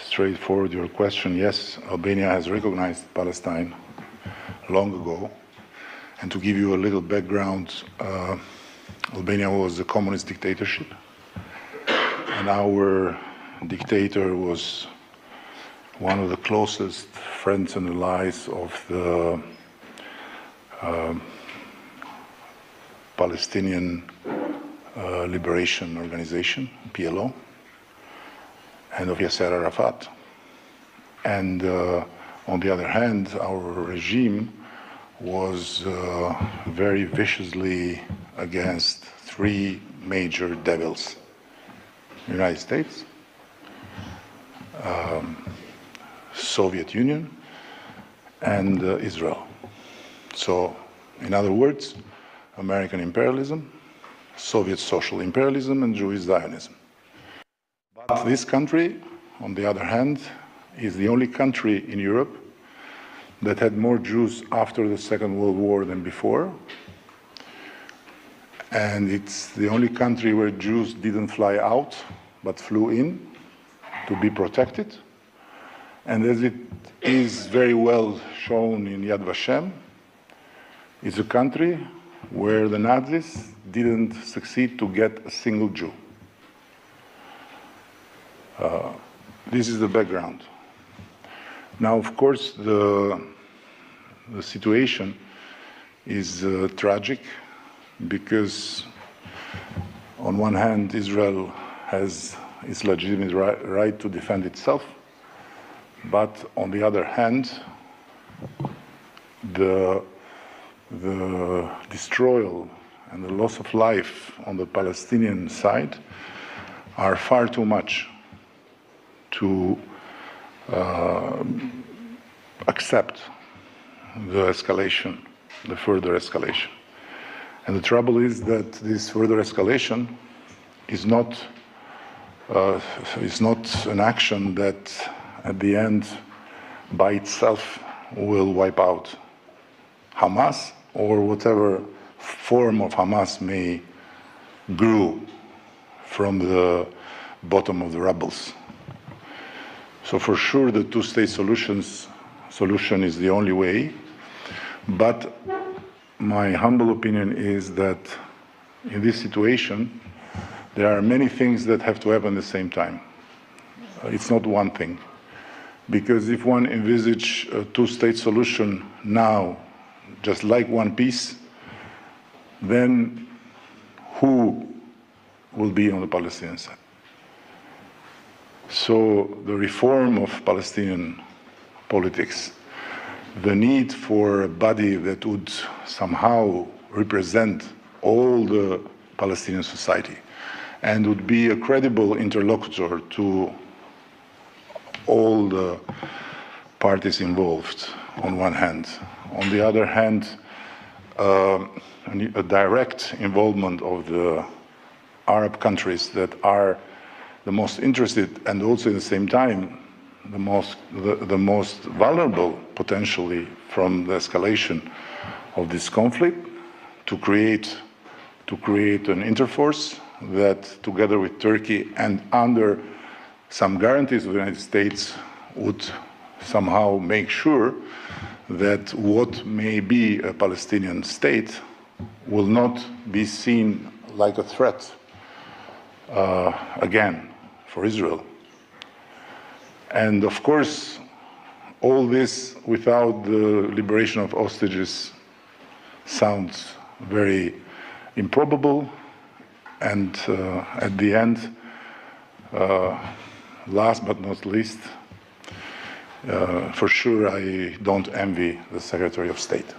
straightforward your question. Yes, Albania has recognized Palestine long ago. And to give you a little background, Albania was a communist dictatorship, and our dictator was one of the closest friends and allies of the Palestinian Liberation Organization, PLO, and of Yasser Arafat. And on the other hand, our regime was very viciously against three major devils: United States, Soviet Union, and Israel. So, in other words, American imperialism, Soviet social imperialism, and Jewish Zionism. But this country, on the other hand, is the only country in Europe that had more Jews after the Second World War than before. And it's the only country where Jews didn't fly out, but flew in to be protected. And as it is very well shown in Yad Vashem, it's a country where the Nazis didn't succeed to get a single Jew. This is the background. Now, of course, the situation is tragic because, on one hand, Israel has its legitimate right to defend itself, but on the other hand, the destroyal and the loss of life on the Palestinian side are far too much to accept the escalation, the further escalation. And the trouble is that this further escalation is not an action that at the end by itself will wipe out Hamas or whatever form of Hamas may grow from the bottom of the rubbles. So for sure the two-state solution is the only way, but my humble opinion is that in this situation there are many things that have to happen at the same time. It's not one thing, because if one envisage a two-state solution now, just like one piece, then who will be on the Palestinian side? So the reform of Palestinian politics, the need for a body that would somehow represent all the Palestinian society and would be a credible interlocutor to all the parties involved on one hand. On the other hand, a direct involvement of the Arab countries that are the most interested and also at the same time the most vulnerable potentially from the escalation of this conflict, to create an interforce that, together with Turkey and under some guarantees of the United States, would somehow make sure that what may be a Palestinian state will not be seen like a threat again for Israel. And of course, all this without the liberation of hostages sounds very improbable, and at the end, last but not least, for sure I don't envy the Secretary of State.